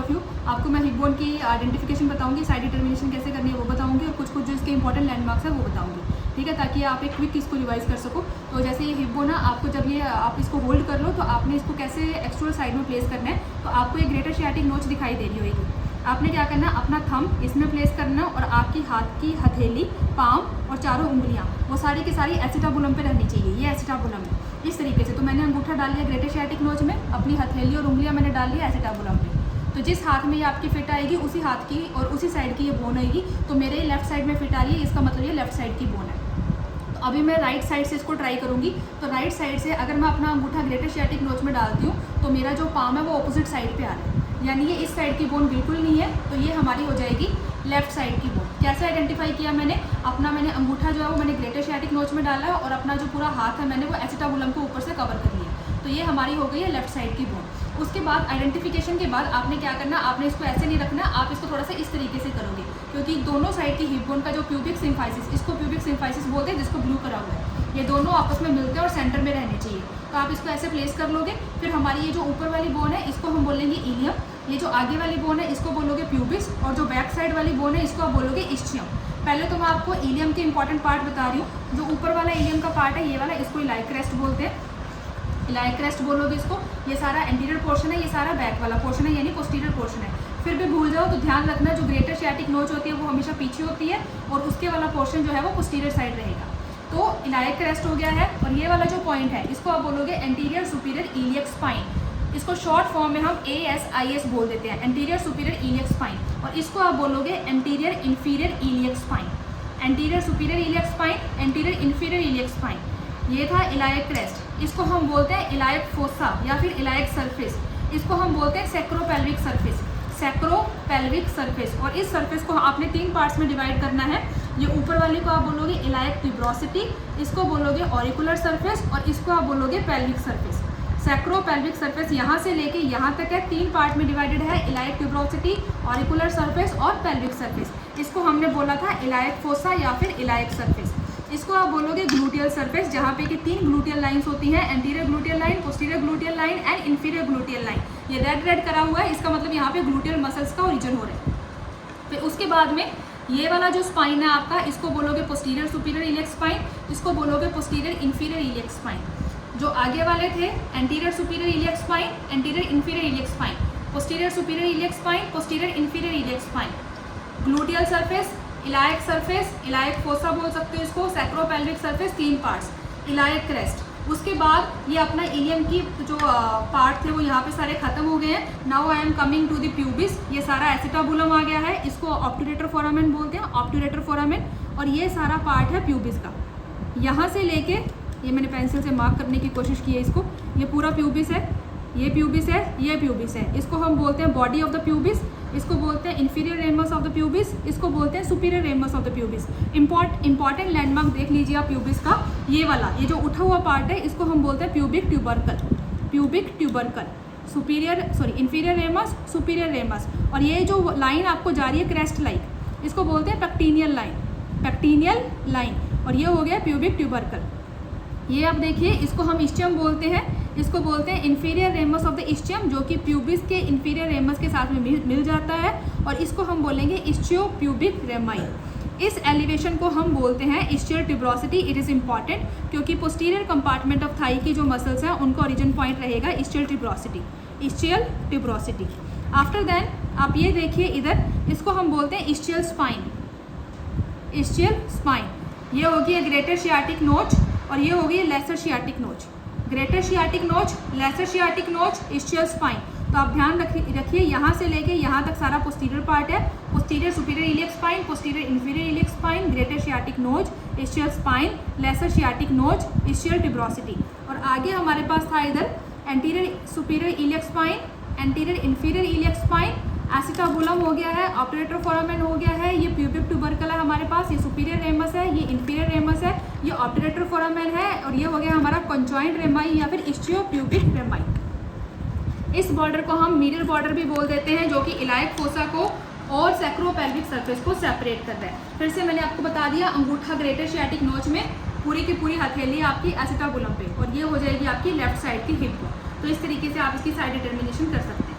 Of you. आपको मैं hip bone की आइडेंटिफिकेशन बताऊंगी, साइड डिटर्मिनेशन कैसे करनी है वो बताऊंगी, और कुछ जो इसके इंपॉर्टेंट लैंडमार्क्स है वो बताऊंगी, ठीक है, ताकि आप एक क्विक इसको रिवाइज कर सको। तो जैसे ये हिप बोन है, आपको जब ये आप इसको होल्ड कर लो तो आपने इसको कैसे एक्सटर्नल साइड में प्लेस करना है। तो आपको एक ग्रेटर शियाटिक नोच दिखाई दे रही होगी, आपने क्या करना है, अपना थंब इसमें प्लेस करना और आपकी हाथ की हथेली, पाम और चारों उंगलियां वो सारी की सारी एसिटाबुलम पे रहनी चाहिए। ये एसिटाबुलम है इस तरीके से। तो मैंने अंगूठा डाल लिया ग्रेटर शियाटिक नोच में, अपनी हथेली और उंगलियां मैंने डाल लिया एसिटाबुलम पे। तो जिस हाथ में ये आपकी फिट आएगी उसी हाथ की और उसी साइड की ये बोन आएगी। तो मेरे लेफ्ट साइड में फिट आ रही है, इसका मतलब ये लेफ्ट साइड की बोन है। तो अभी मैं राइट साइड से इसको ट्राई करूँगी। तो राइट साइड से अगर मैं अपना अंगूठा ग्रेटर शियाटिक नोच में डालती हूँ तो मेरा जो पाम है वो ऑपोजिट साइड पे आ रहा है, यानी ये इस साइड की बोन बिल्कुल नहीं है। तो ये हमारी हो जाएगी लेफ्ट साइड की बोन। कैसे आइडेंटिफाई किया मैंने, मैंने अंगूठा जो है वो मैंने ग्रेटर शियाटिक नोच में डाला है और अपना जो पूरा हाथ है मैंने वो एसिटाबुलम को ऊपर से कवर कर लिया। तो ये हमारी हो गई है लेफ्ट साइड की बोन। उसके बाद आइडेंटिफिकेशन के बाद आपने क्या करना, आपने इसको ऐसे नहीं रखना, आप इसको थोड़ा सा इस तरीके से करोगे, क्योंकि दोनों साइड की हिप बोन का जो प्यूबिक सिम्फाइसिस, इसको प्यूबिक सिम्फाइसिस बोलते हैं जिसको ब्लू करा हुआ है, ये दोनों आपस में मिलते हैं और सेंटर में रहने चाहिए। तो आप इसको ऐसे प्लेस कर लोगे। फिर हमारी ये जो ऊपर वाली बोन है इसको हम बोलेंगे इलियम, ये जो आगे वाली बोन है इसको बोलोगे प्यूबिस, और जो बैक साइड वाली बोन है इसको आप बोलोगे इस्चियम। पहले तो मैं आपको इलियम के इंपॉर्टेंट पार्ट बता रही हूँ। जो ऊपर वाला इलियम का पार्ट है ये वाला, इसको इलाइक क्रेस्ट बोलते हैं, इलाइक क्रेस्ट बोलोगे इसको। ये सारा एंटीरियर पोर्शन है, ये सारा बैक वाला पोर्शन है यानी पोस्टीरियर पोर्शन है। फिर भी भूल जाओ तो ध्यान रखना, जो ग्रेटर शियाटिक नोच होती है वो हमेशा पीछे होती है और उसके वाला पोर्शन जो है वो पोस्टीरियर साइड रहेगा। तो इलाइक क्रेस्ट हो गया है। और ये वाला जो पॉइंट है इसको आप बोलोगे एंटीरियर सुपीरियर इलियक स्पाइन, इसको शॉर्ट फॉर्म में हम ASIS बोल देते हैं, एंटीरियर सुपीरियर इलियक स्पाइन। और इसको आप बोलोगे anterior inferior iliac spine, anterior superior iliac spine, anterior inferior iliac spine. ये था इलाइक क्रेस्ट। इसको हम बोलते हैं इलाइक फोसा या फिर इलाइक सरफेस, इसको हम बोलते हैं सैक्रोपेल्विक सरफेस, सैक्रोपेल्विक सरफेस। और इस सरफेस को आपने 3 पार्ट्स में डिवाइड करना है। ये ऊपर वाले को आप बोलोगे इलाइक ट्यूब्रोसिटी, इसको बोलोगे ऑरिकुलर सरफेस, और इसको आप बोलोगे पेल्विक सरफेस। सैक्रोपेल्विक सरफेस यहाँ से लेके यहाँ तक है, 3 पार्ट में डिवाइडेड है, इलाइक ट्यूब्रोसिटी, ऑरिकुलर सरफेस और पेल्विक सरफेस। इसको हमने बोला था इलाइक फोसा या फिर इलाइक सरफेस। इसको आप बोलोगे ग्लूटियल सरफेस, जहाँ पे कि 3 ग्लूटियल लाइंस होती हैं, anterior gluteal line, posterior gluteal line and inferior gluteal line. ये रेड करा हुआ है, इसका मतलब यहाँ पे ग्लूटियल मसल्स का ओरिजिन हो रहा है। फिर उसके बाद में ये वाला जो स्पाइन है आपका, इसको बोलोगे पोस्टीरियर सुपीरियर इलियक स्पाइन, इसको बोलोगे पोस्टीरियर इंफीरियर इलियक स्पाइन। जो आगे वाले थे anterior superior iliac spine, anterior inferior iliac spine, posterior superior iliac spine, posterior inferior iliac spine. Gluteal surface, iliac surface, iliac fossa बोल सकते हो इसको, sacropelvic surface, 3 parts, iliac crest. उसके बाद ये अपना इलियम की जो पार्ट थे वो यहाँ पे सारे खत्म हो गए हैं। Now I am coming to the pubis. ये सारा एसिटाबुलम आ गया है, इसको ऑब्ट्यूरेटर फोरामेन बोलते हैं, ऑब्ट्यूरेटर फोरामेन। और ये सारा पार्ट है प्यूबिस का, यहाँ से लेके, ये मैंने पेंसिल से मार्क करने की कोशिश की है इसको, ये पूरा प्यूबिस है, ये प्यूबिस है, ये प्यूबिस है। इसको हम बोलते हैं बॉडी ऑफ द प्यूबिस, इसको बोलते हैं inferior ramus of the pubis, इसको बोलते हैं superior ramus of the pubis. Important landmark देख लीजिए आप प्यूबिस का, ये वाला, ये जो उठा हुआ पार्ट है इसको हम बोलते हैं pubic tubercle, pubic tubercle, inferior ramus, superior ramus. और ये जो लाइन आपको जा रही है क्रेस्ट लाइन, इसको बोलते हैं पेक्टीनियल लाइन, पेक्टीनियल लाइन। और ये हो गया प्यूबिक ट्यूबरकल। ये आप देखिए, इसको हम इस्चियम बोलते हैं, इसको बोलते हैं inferior ramus of the ischium, जो कि प्यूबिस के इंफीरियर रेमस के साथ में मिल जाता है। और इसको हम बोलेंगे इस्चियो प्यूबिक रेमाई। इस एलिवेशन को हम बोलते हैं ischial tuberosity. It is important क्योंकि पोस्टीरियर कंपार्टमेंट ऑफ थाई की जो मसल्स हैं उनका ओरिजिन पॉइंट रहेगा ischial tuberosity, ischial tuberosity. After then आप ये देखिए इधर, इसको हम बोलते हैं इस्चियल स्पाइन, इस्चियल स्पाइन। ये होगी ग्रेटर शियाटिक नोच और ये होगी लेसर शियाटिक नोच। ग्रेटर शियाटिक नोच, लेसर शियाटिक नोच, इस्चियल स्पाइन। तो आप ध्यान रखिए यहाँ से लेके यहाँ तक सारा पोस्टीरियर पार्ट है, posterior superior iliac spine, posterior inferior iliac spine, greater sciatic नोच, इस्चियल स्पाइन, लेसर शियाटिक नोच, इस्चियल ट्यूब्रोसिटी। और आगे हमारे पास था इधर anterior superior iliac spine, anterior inferior iliac spine, acetabulum हो गया है, ऑब्ट्यूरेटर फोरामेन हो गया है, ये प्यूबिक ट्यूबरकल है हमारे पास, ये सुपीरियर रेमस है, ये इंफीरियर रेमस है, ये ऑब्ट्यूरेटर फोरामेन है, और ये हो गया हमारा कंजॉइंट रेमाई या फिर इस्चियो प्यूबिक रेमाई। इस बॉर्डर को हम मीडियल बॉर्डर भी बोल देते हैं, जो कि इलाइक फोसा को और सैक्रोपेल्विक सरफेस को सेपरेट करता है। फिर से मैंने आपको बता दिया, अंगूठा ग्रेटर शियाटिक नोच में, पूरी की पूरी हथेली आपकी एसिटाबुलम पे, और ये हो जाएगी आपकी लेफ्ट साइड की हिप। तो इस तरीके से आप इसकी साइड डिटर्मिनेशन कर सकते हैं।